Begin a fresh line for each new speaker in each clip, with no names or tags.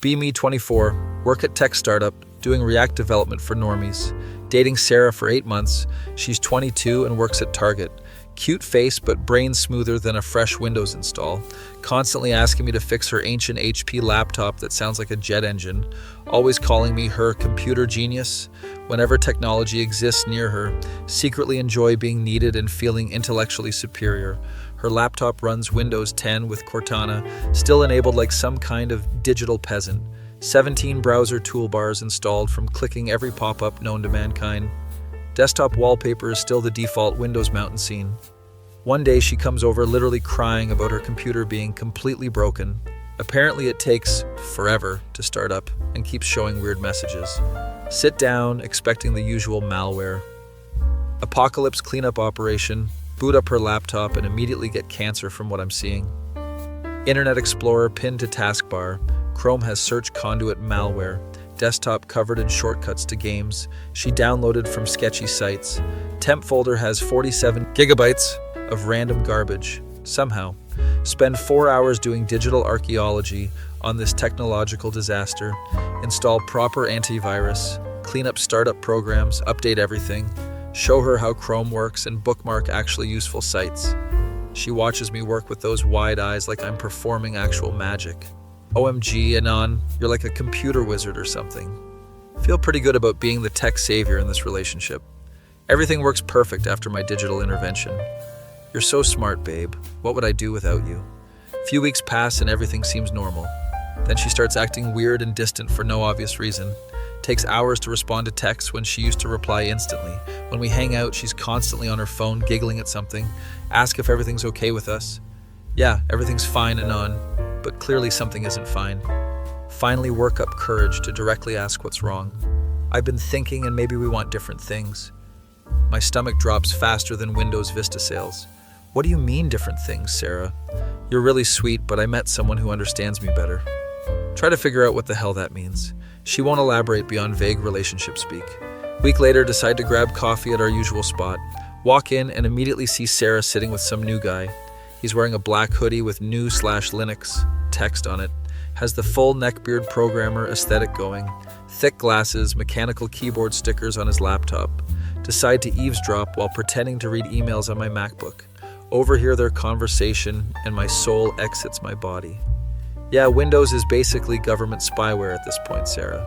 Be Me 24, work at tech startup, doing React development for normies. Dating Sarah for 8 months. She's 22 and works at Target. Cute face, but brain smoother than a fresh Windows install. Constantly asking me to fix her ancient HP laptop that sounds like a jet engine. Always calling me her computer genius. Whenever technology exists near her, secretly enjoy being needed and feeling intellectually superior. Her laptop runs Windows 10 with Cortana, still enabled like some kind of digital peasant. 17 browser toolbars installed from clicking every pop-up known to mankind. Desktop wallpaper is still the default Windows mountain scene. One day she comes over literally crying about her computer being completely broken. Apparently it takes forever to start up and keeps showing weird messages. Sit down, expecting the usual malware. Apocalypse cleanup operation, boot up her laptop and immediately get cancer from what I'm seeing. Internet Explorer pinned to taskbar. Chrome has search conduit malware. Desktop covered in shortcuts to games she downloaded from sketchy sites. Temp folder has 47 gigabytes of random garbage. Somehow, spend 4 hours doing digital archaeology on this technological disaster. Install proper antivirus, clean up startup programs, update everything, show her how Chrome works and bookmark actually useful sites. She watches me work with those wide eyes like I'm performing actual magic. OMG, Anon, you're like a computer wizard or something. Feel pretty good about being the tech savior in this relationship. Everything works perfect after my digital intervention. You're so smart, babe. What would I do without you? Few weeks pass and everything seems normal. Then she starts acting weird and distant for no obvious reason. Takes hours to respond to texts when she used to reply instantly. When we hang out, she's constantly on her phone, giggling at something. Ask if everything's okay with us. Yeah, everything's fine, Anon, but clearly something isn't fine. Finally work up courage to directly ask what's wrong. I've been thinking and maybe we want different things. My stomach drops faster than Windows Vista sales. What do you mean different things, Sarah? You're really sweet, but I met someone who understands me better. Try to figure out what the hell that means. She won't elaborate beyond vague relationship speak. Week later, decide to grab coffee at our usual spot. Walk in and immediately see Sarah sitting with some new guy. He's wearing a black hoodie with new/Linux text on it. Has the full neckbeard programmer aesthetic going. Thick glasses, mechanical keyboard stickers on his laptop. Decide to eavesdrop while pretending to read emails on my MacBook. Overhear their conversation and my soul exits my body. Yeah, Windows is basically government spyware at this point, Sarah.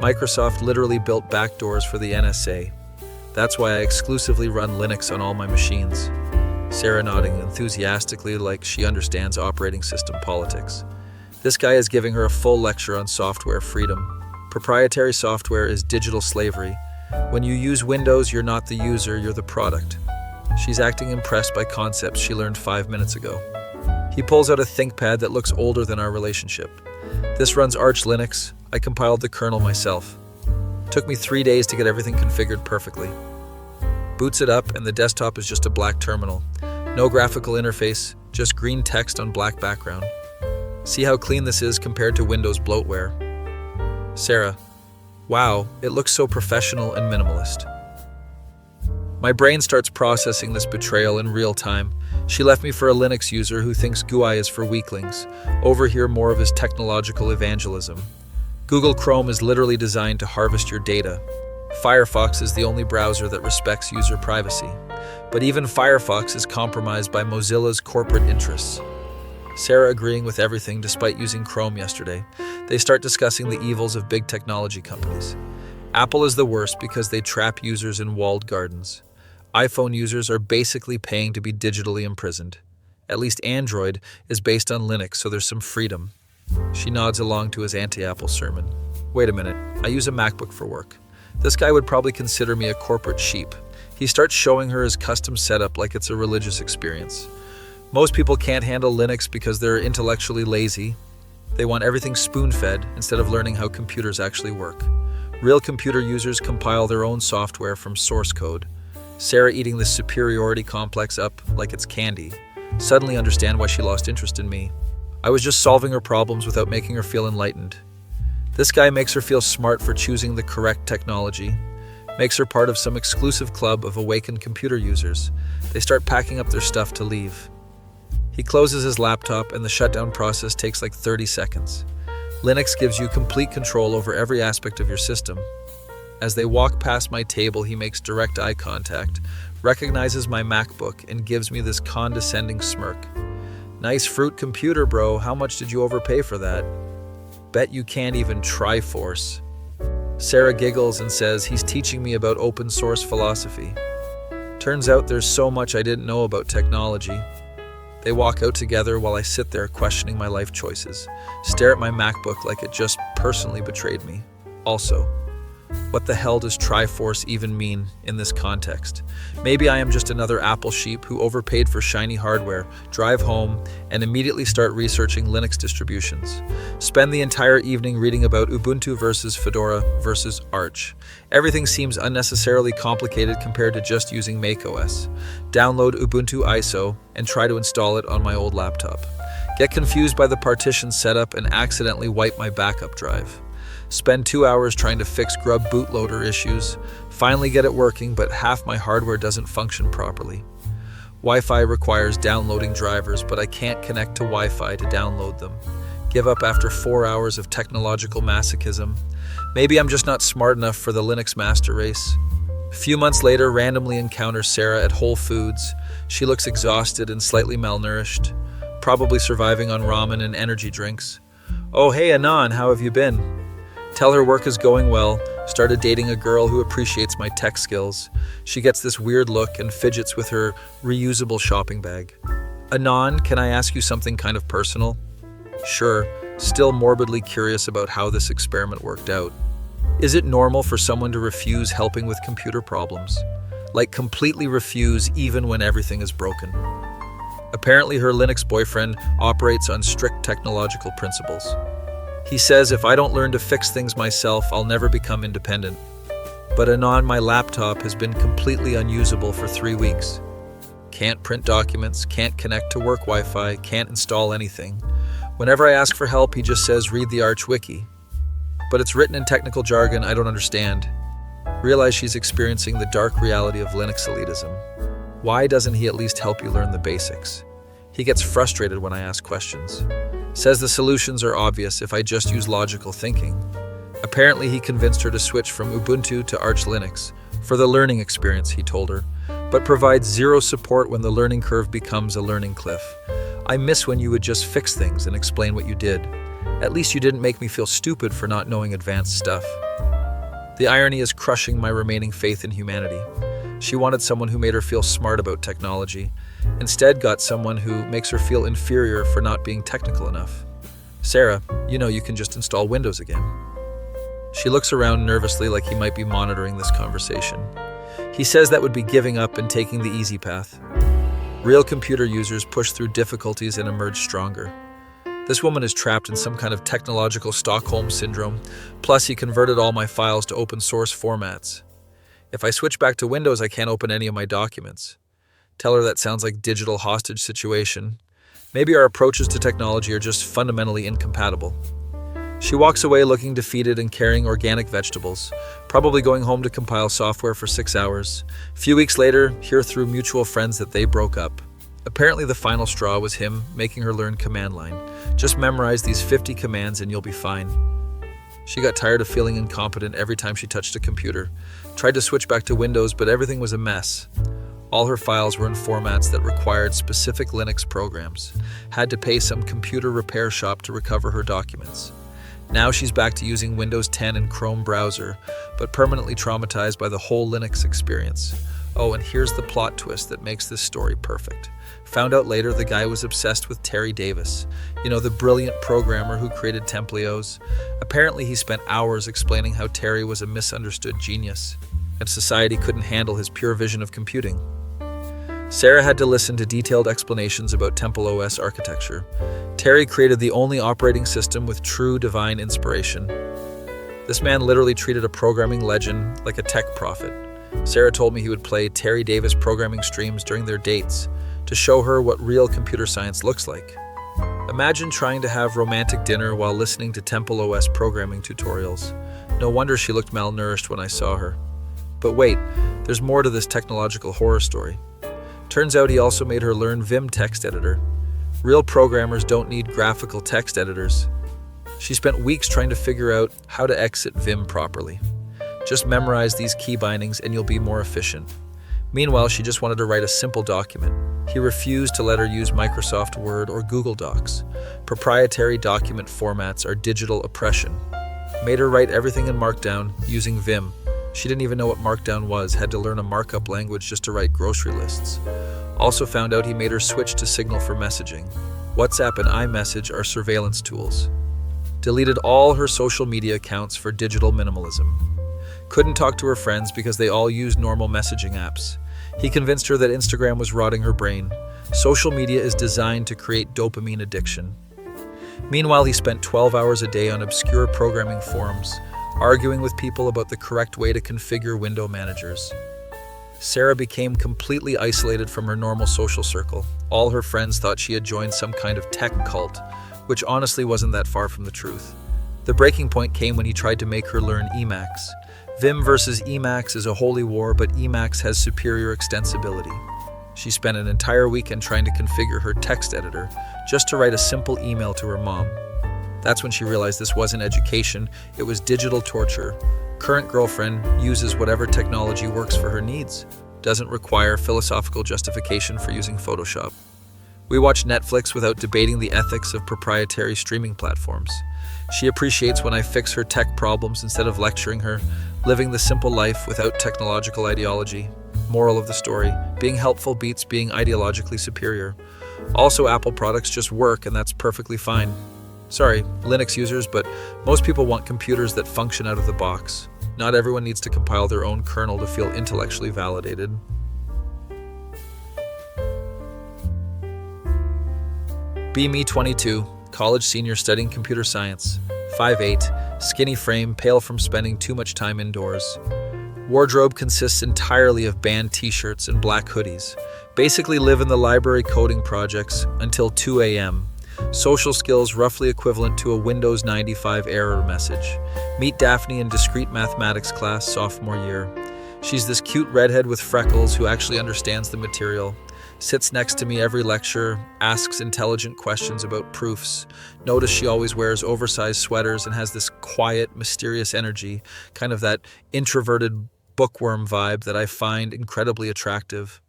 Microsoft literally built backdoors for the NSA. That's why I exclusively run Linux on all my machines. Sarah nodding enthusiastically like she understands operating system politics. This guy is giving her a full lecture on software freedom. Proprietary software is digital slavery. When you use Windows, you're not the user, you're the product. She's acting impressed by concepts she learned 5 minutes ago. He pulls out a ThinkPad that looks older than our relationship. This runs Arch Linux. I compiled the kernel myself. Took me 3 days to get everything configured perfectly. Boots it up and the desktop is just a black terminal. No graphical interface, just green text on black background. See how clean this is compared to Windows bloatware. Sarah, wow, it looks so professional and minimalist. My brain starts processing this betrayal in real time. She left me for a Linux user who thinks GUI is for weaklings. Overhear more of his technological evangelism. Google Chrome is literally designed to harvest your data. Firefox is the only browser that respects user privacy. But even Firefox is compromised by Mozilla's corporate interests. Sarah agreeing with everything despite using Chrome yesterday. They start discussing the evils of big technology companies. Apple is the worst because they trap users in walled gardens. iPhone users are basically paying to be digitally imprisoned. At least Android is based on Linux, so there's some freedom. She nods along to his anti-Apple sermon. Wait a minute, I use a MacBook for work. This guy would probably consider me a corporate sheep. He starts showing her his custom setup like it's a religious experience. Most people can't handle Linux because they're intellectually lazy. They want everything spoon-fed instead of learning how computers actually work. Real computer users compile their own software from source code. Sarah eating this superiority complex up like it's candy. Suddenly understand why she lost interest in me. I was just solving her problems without making her feel enlightened. This guy makes her feel smart for choosing the correct technology. Makes her part of some exclusive club of awakened computer users. They start packing up their stuff to leave. He closes his laptop and the shutdown process takes like 30 seconds. Linux gives you complete control over every aspect of your system. As they walk past my table, he makes direct eye contact, recognizes my MacBook, and gives me this condescending smirk. Nice fruit computer, bro. How much did you overpay for that? Bet you can't even Triforce. Sarah giggles and says he's teaching me about open source philosophy. Turns out there's so much I didn't know about technology. They walk out together while I sit there questioning my life choices, stare at my MacBook like it just personally betrayed me. Also, what the hell does Triforce even mean in this context? Maybe I am just another Apple sheep who overpaid for shiny hardware, drive home, and immediately start researching Linux distributions. Spend the entire evening reading about Ubuntu versus Fedora versus Arch. Everything seems unnecessarily complicated compared to just using macOS. Download Ubuntu ISO and try to install it on my old laptop. Get confused by the partition setup and accidentally wipe my backup drive. Spend 2 hours trying to fix Grub bootloader issues, finally get it working, but half my hardware doesn't function properly. Wi-Fi requires downloading drivers, but I can't connect to Wi-Fi to download them. Give up after 4 hours of technological masochism. Maybe I'm just not smart enough for the Linux master race. A few months later, randomly encounter Sarah at Whole Foods. She looks exhausted and slightly malnourished, probably surviving on ramen and energy drinks. Oh, hey Anon, how have you been? Tell her work is going well, started dating a girl who appreciates my tech skills. She gets this weird look and fidgets with her reusable shopping bag. Anon, can I ask you something kind of personal? Sure, still morbidly curious about how this experiment worked out. Is it normal for someone to refuse helping with computer problems? Like completely refuse even when everything is broken? Apparently her Linux boyfriend operates on strict technological principles. He says if I don't learn to fix things myself, I'll never become independent. But Anon, my laptop has been completely unusable for 3 weeks. Can't print documents, can't connect to work Wi-Fi, can't install anything. Whenever I ask for help, he just says read the Arch Wiki. But it's written in technical jargon I don't understand. Realize she's experiencing the dark reality of Linux elitism. Why doesn't he at least help you learn the basics? He gets frustrated when I ask questions. Says the solutions are obvious if I just use logical thinking. Apparently he convinced her to switch from Ubuntu to Arch Linux for the learning experience, he told her, but provides zero support when the learning curve becomes a learning cliff. I miss when you would just fix things and explain what you did. At least you didn't make me feel stupid for not knowing advanced stuff. The irony is crushing my remaining faith in humanity. She wanted someone who made her feel smart about technology. Instead got someone who makes her feel inferior for not being technical enough. Sarah, you can just install Windows again. She looks around nervously like he might be monitoring this conversation. He says that would be giving up and taking the easy path. Real computer users push through difficulties and emerge stronger. This woman is trapped in some kind of technological Stockholm syndrome, plus he converted all my files to open source formats. If I switch back to Windows, I can't open any of my documents. Tell her that sounds like digital hostage situation. Maybe our approaches to technology are just fundamentally incompatible. She walks away looking defeated and carrying organic vegetables, probably going home to compile software for 6 hours. A few weeks later, hear through mutual friends that they broke up. Apparently the final straw was him making her learn command line. Just memorize these 50 commands and you'll be fine. She got tired of feeling incompetent every time she touched a computer. Tried to switch back to Windows, but everything was a mess. All her files were in formats that required specific Linux programs. Had to pay some computer repair shop to recover her documents. Now she's back to using Windows 10 and Chrome browser, but permanently traumatized by the whole Linux experience. Oh, and here's the plot twist that makes this story perfect. Found out later the guy was obsessed with Terry Davis, the brilliant programmer who created Templios. Apparently he spent hours explaining how Terry was a misunderstood genius, and society couldn't handle his pure vision of computing. Sarah had to listen to detailed explanations about Temple OS architecture. Terry created the only operating system with true divine inspiration. This man literally treated a programming legend like a tech prophet. Sarah told me he would play Terry Davis programming streams during their dates to show her what real computer science looks like. Imagine trying to have romantic dinner while listening to Temple OS programming tutorials. No wonder she looked malnourished when I saw her. But wait, there's more to this technological horror story. Turns out he also made her learn Vim text editor. Real programmers don't need graphical text editors. She spent weeks trying to figure out how to exit Vim properly. Just memorize these key bindings and you'll be more efficient. Meanwhile, she just wanted to write a simple document. He refused to let her use Microsoft Word or Google Docs. Proprietary document formats are digital oppression. Made her write everything in Markdown using Vim. She didn't even know what Markdown was, had to learn a markup language just to write grocery lists. Also found out he made her switch to Signal for messaging. WhatsApp and iMessage are surveillance tools. Deleted all her social media accounts for digital minimalism. Couldn't talk to her friends because they all use normal messaging apps. He convinced her that Instagram was rotting her brain. Social media is designed to create dopamine addiction. Meanwhile, he spent 12 hours a day on obscure programming forums, arguing with people about the correct way to configure window managers. Sarah became completely isolated from her normal social circle. All her friends thought she had joined some kind of tech cult, which honestly wasn't that far from the truth. The breaking point came when he tried to make her learn Emacs. Vim versus Emacs is a holy war, but Emacs has superior extensibility. She spent an entire weekend trying to configure her text editor just to write a simple email to her mom. That's when she realized this wasn't education, it was digital torture. Current girlfriend uses whatever technology works for her needs. Doesn't require philosophical justification for using Photoshop. We watch Netflix without debating the ethics of proprietary streaming platforms. She appreciates when I fix her tech problems instead of lecturing her, living the simple life without technological ideology. Moral of the story, being helpful beats being ideologically superior. Also, Apple products just work and that's perfectly fine. Sorry, Linux users, but most people want computers that function out of the box. Not everyone needs to compile their own kernel to feel intellectually validated. Me 22, college senior studying computer science. 5'8", skinny frame, pale from spending too much time indoors. Wardrobe consists entirely of band t-shirts and black hoodies. Basically live in the library coding projects until 2 a.m. Social skills roughly equivalent to a Windows 95 error message. Meet Daphne in discrete mathematics class sophomore year. She's this cute redhead with freckles who actually understands the material. Sits next to me every lecture, asks intelligent questions about proofs. Notice she always wears oversized sweaters and has this quiet, mysterious energy, kind of that introverted bookworm vibe that I find incredibly attractive.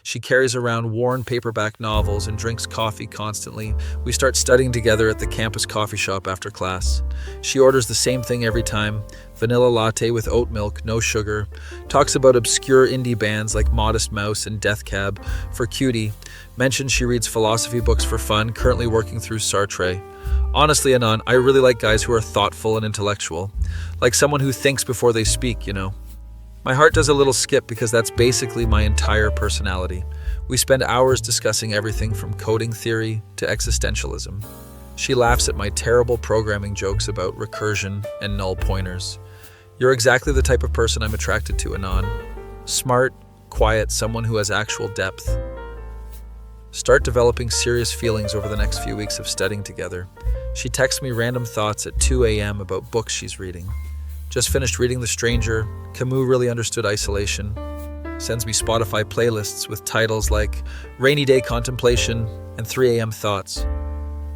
She carries around worn paperback novels and drinks coffee constantly. We start studying together at the campus coffee shop after class. She orders the same thing every time, vanilla latte with oat milk, no sugar. Talks about obscure indie bands like Modest Mouse and Death Cab. For cutie, mentions she reads philosophy books for fun, currently working through Sartre. Honestly, Anon, I really like guys who are thoughtful and intellectual. Like someone who thinks before they speak, you know. My heart does a little skip because that's basically my entire personality. We spend hours discussing everything from coding theory to existentialism. She laughs at my terrible programming jokes about recursion and null pointers. You're exactly the type of person I'm attracted to, Anon. Smart, quiet, someone who has actual depth. Start developing serious feelings over the next few weeks of studying together. She texts me random thoughts at 2 a.m. about books she's reading. Just finished reading The Stranger. Camus really understood isolation. Sends me Spotify playlists with titles like Rainy Day Contemplation and 3 a.m. Thoughts.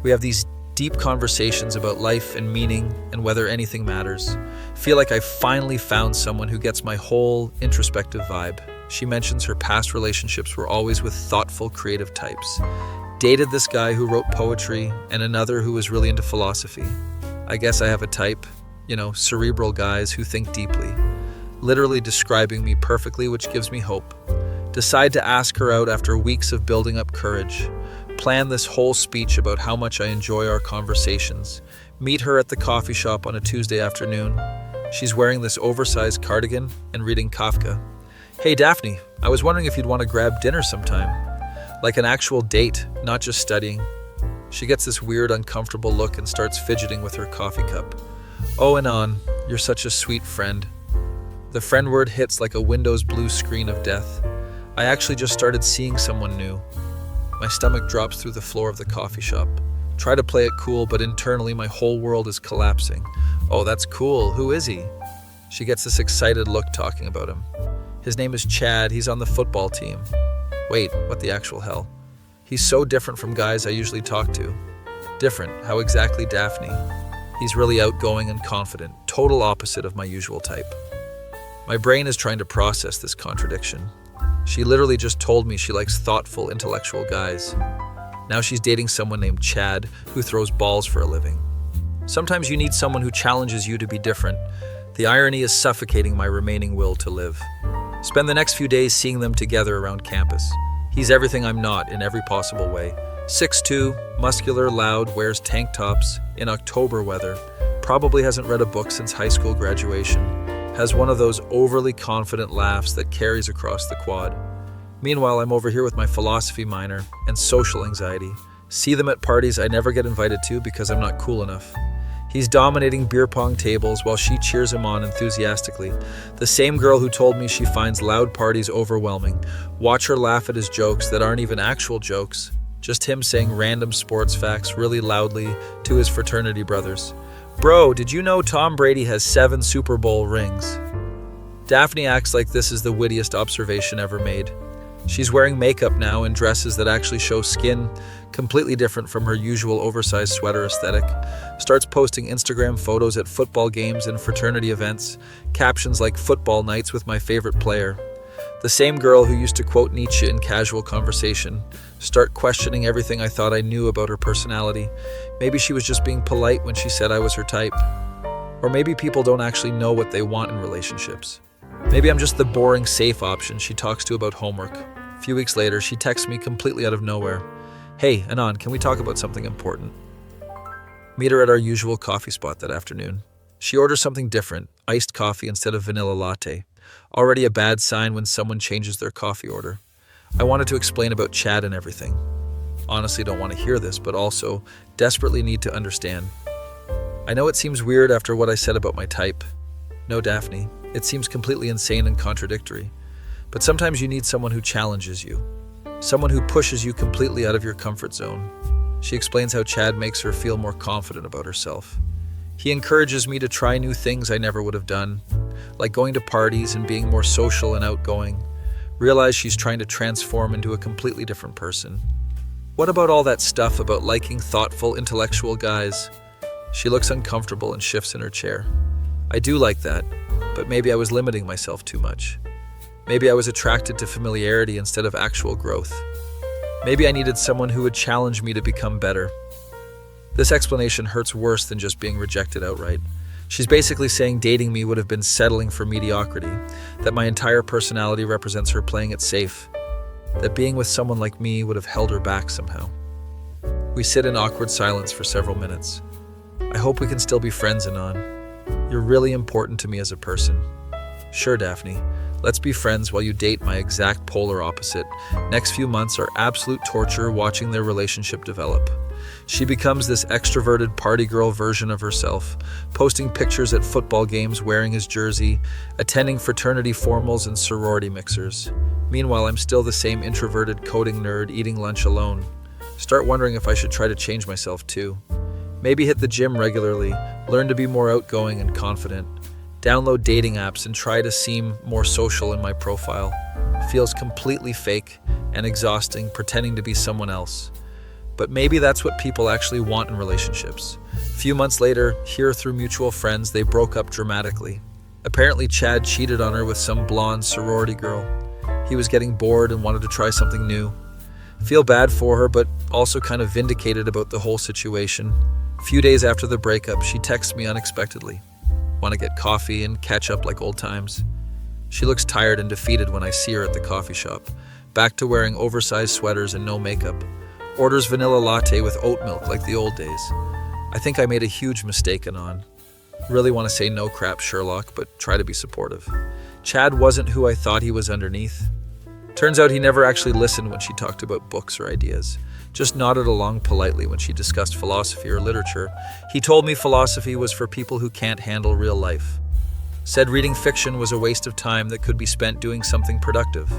We have these deep conversations about life and meaning and whether anything matters. Feel like I finally found someone who gets my whole introspective vibe. She mentions her past relationships were always with thoughtful, creative types. Dated this guy who wrote poetry and another who was really into philosophy. I guess I have a type. You know, cerebral guys who think deeply. Literally describing me perfectly, which gives me hope. Decide to ask her out after weeks of building up courage. Plan this whole speech about how much I enjoy our conversations. Meet her at the coffee shop on a Tuesday afternoon. She's wearing this oversized cardigan and reading Kafka. Hey Daphne, I was wondering if you'd want to grab dinner sometime. Like an actual date, not just studying. She gets this weird, uncomfortable look and starts fidgeting with her coffee cup. Oh, Anon, you're such a sweet friend. The friend word hits like a Windows blue screen of death. I actually just started seeing someone new. My stomach drops through the floor of the coffee shop. Try to play it cool, but internally my whole world is collapsing. Oh, that's cool. Who is he? She gets this excited look talking about him. His name is Chad. He's on the football team. Wait, what the actual hell? He's so different from guys I usually talk to. Different. How exactly, Daphne? He's really outgoing and confident, total opposite of my usual type. My brain is trying to process this contradiction. She literally just told me she likes thoughtful, intellectual guys. Now she's dating someone named Chad who throws balls for a living. Sometimes you need someone who challenges you to be different. The irony is suffocating my remaining will to live. Spend the next few days seeing them together around campus. He's everything I'm not in every possible way. 6'2", muscular, loud, wears tank tops in October weather, probably hasn't read a book since high school graduation, has one of those overly confident laughs that carries across the quad. Meanwhile, I'm over here with my philosophy minor and social anxiety. See them at parties I never get invited to because I'm not cool enough. He's dominating beer pong tables while she cheers him on enthusiastically. The same girl who told me she finds loud parties overwhelming. Watch her laugh at his jokes that aren't even actual jokes. Just him saying random sports facts really loudly to his fraternity brothers. Bro, did you know Tom Brady has 7 Super Bowl rings? Daphne acts like this is the wittiest observation ever made. She's wearing makeup now and dresses that actually show skin, completely different from her usual oversized sweater aesthetic. Starts posting Instagram photos at football games and fraternity events, captions like "football nights with my favorite player." The same girl who used to quote Nietzsche in casual conversation, start questioning everything I thought I knew about her personality. Maybe she was just being polite when she said I was her type. Or maybe people don't actually know what they want in relationships. Maybe I'm just the boring, safe option she talks to about homework. A few weeks later, she texts me completely out of nowhere. Hey, Anon, can we talk about something important? Meet her at our usual coffee spot that afternoon. She orders something different, iced coffee instead of vanilla latte. Already a bad sign when someone changes their coffee order. I wanted to explain about Chad and everything. Honestly, don't want to hear this, but also desperately need to understand. I know it seems weird after what I said about my type. No, Daphne, it seems completely insane and contradictory. But sometimes you need someone who challenges you. Someone who pushes you completely out of your comfort zone. She explains how Chad makes her feel more confident about herself. He encourages me to try new things I never would have done, like going to parties and being more social and outgoing. Realize she's trying to transform into a completely different person. What about all that stuff about liking thoughtful, intellectual guys? She looks uncomfortable and shifts in her chair. I do like that, but maybe I was limiting myself too much. Maybe I was attracted to familiarity instead of actual growth. Maybe I needed someone who would challenge me to become better. This explanation hurts worse than just being rejected outright. She's basically saying dating me would have been settling for mediocrity, that my entire personality represents her playing it safe, that being with someone like me would have held her back somehow. We sit in awkward silence for several minutes. I hope we can still be friends, Anon. You're really important to me as a person. Sure, Daphne. Let's be friends while you date my exact polar opposite. Next few months are absolute torture watching their relationship develop. She becomes this extroverted party girl version of herself, posting pictures at football games wearing his jersey, attending fraternity formals and sorority mixers. Meanwhile, I'm still the same introverted coding nerd eating lunch alone. Start wondering if I should try to change myself too. Maybe hit the gym regularly, learn to be more outgoing and confident. Download dating apps and try to seem more social in my profile. Feels completely fake and exhausting pretending to be someone else. But maybe that's what people actually want in relationships. A few months later, hear through mutual friends, they broke up dramatically. Apparently, Chad cheated on her with some blonde sorority girl. He was getting bored and wanted to try something new. Feel bad for her, but also kind of vindicated about the whole situation. A few days after the breakup, she texts me unexpectedly. Want to get coffee and catch up like old times. She looks tired and defeated when I see her at the coffee shop, back to wearing oversized sweaters and no makeup. Orders vanilla latte with oat milk like the old days. I think I made a huge mistake, Anon. Really want to say no crap, Sherlock, but try to be supportive. Chad wasn't who I thought he was underneath. Turns out he never actually listened when she talked about books or ideas. Just nodded along politely when she discussed philosophy or literature. He told me philosophy was for people who can't handle real life. Said reading fiction was a waste of time that could be spent doing something productive.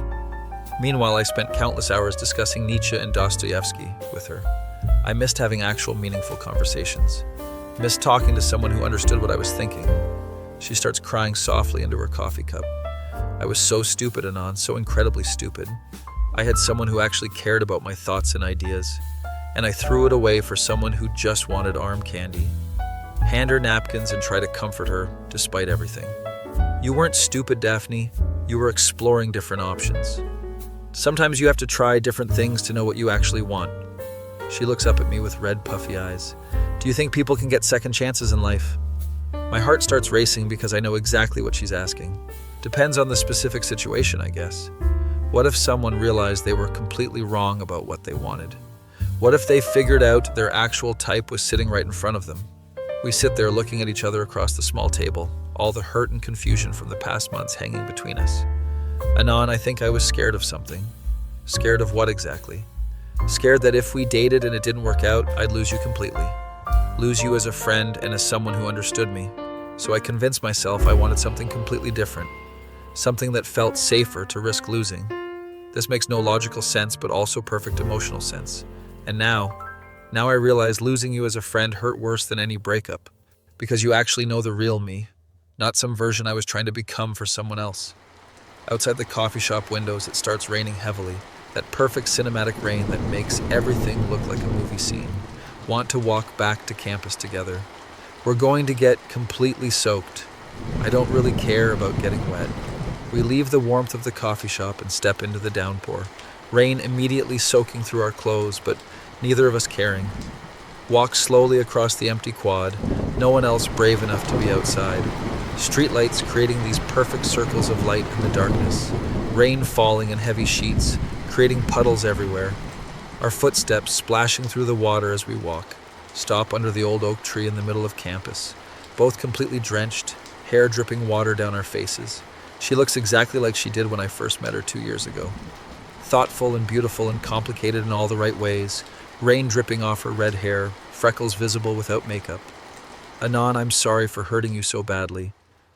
Meanwhile, I spent countless hours discussing Nietzsche and Dostoevsky with her. I missed having actual meaningful conversations. Missed talking to someone who understood what I was thinking. She starts crying softly into her coffee cup. I was so stupid, Anon, so incredibly stupid. I had someone who actually cared about my thoughts and ideas, and I threw it away for someone who just wanted arm candy. hand her napkins, and try to comfort her despite everything. You weren't stupid, Daphne. You were exploring different options. Sometimes you have to try different things to know what you actually want. She looks up at me with red, puffy eyes. Do you think people can get second chances in life? My heart starts racing because I know exactly what she's asking. Depends on the specific situation, I guess. What if someone realized they were completely wrong about what they wanted? What if they figured out their actual type was sitting right in front of them? We sit there looking at each other across the small table, all the hurt and confusion from the past months hanging between us. Anon, I think I was scared of something. Scared of what exactly? Scared that if we dated and it didn't work out, I'd lose you completely. Lose you as a friend and as someone who understood me. So I convinced myself I wanted something completely different. Something that felt safer to risk losing. This makes no logical sense, but also perfect emotional sense. And now I realize losing you as a friend hurt worse than any breakup. Because you actually know the real me, not some version I was trying to become for someone else. Outside the coffee shop windows, it starts raining heavily. That perfect cinematic rain that makes everything look like a movie scene. Want to walk back to campus together. We're going to get completely soaked. I don't really care about getting wet. We leave the warmth of the coffee shop and step into the downpour. Rain immediately soaking through our clothes, but neither of us caring. Walk slowly across the empty quad, no one else brave enough to be outside. Streetlights creating these perfect circles of light in the darkness. Rain falling in heavy sheets, creating puddles everywhere. Our footsteps splashing through the water as we walk. Stop under the old oak tree in the middle of campus. Both completely drenched, hair dripping water down our faces. She looks exactly like she did when I first met her 2 years ago. Thoughtful and beautiful and complicated in all the right ways. Rain dripping off her red hair, freckles visible without makeup. Anon, I'm sorry for hurting you so badly.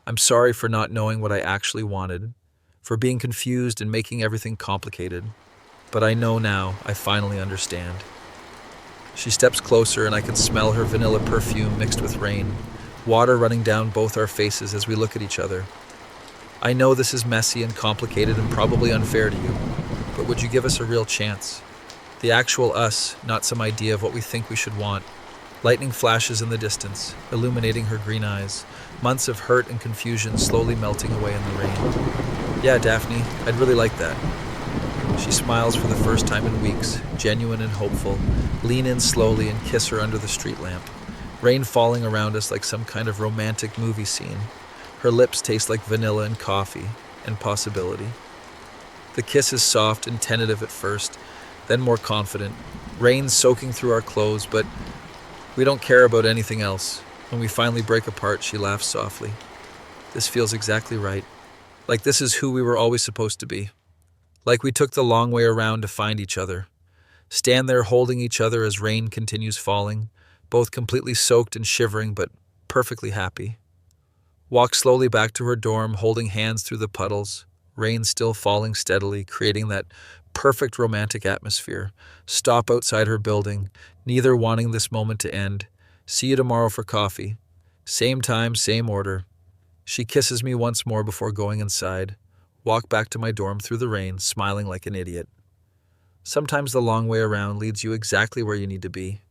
I'm sorry for not knowing what I actually wanted, for being confused and making everything complicated. But I know now, I finally understand. She steps closer and I can smell her vanilla perfume mixed with rain, water running down both our faces as we look at each other. I know this is messy and complicated and probably unfair to you, but would you give us a real chance? The actual us, not some idea of what we think we should want. Lightning flashes in the distance, illuminating her green eyes, months of hurt and confusion slowly melting away in the rain. Yeah, Daphne, I'd really like that. She smiles for the first time in weeks, genuine and hopeful. Lean in slowly and kiss her under the street lamp. Rain falling around us like some kind of romantic movie scene. Her lips taste like vanilla and coffee and possibility. The kiss is soft and tentative at first, then more confident. Rain soaking through our clothes, but we don't care about anything else. When we finally break apart, she laughs softly. This feels exactly right. Like this is who we were always supposed to be. Like we took the long way around to find each other. Stand there holding each other as rain continues falling, both completely soaked and shivering, but perfectly happy. Walk slowly back to her dorm, holding hands through the puddles. Rain still falling steadily, creating that perfect romantic atmosphere. Stop outside her building, neither wanting this moment to end. See you tomorrow for coffee. Same time, same order. She kisses me once more before going inside. Walk back to my dorm through the rain, smiling like an idiot. Sometimes the long way around leads you exactly where you need to be.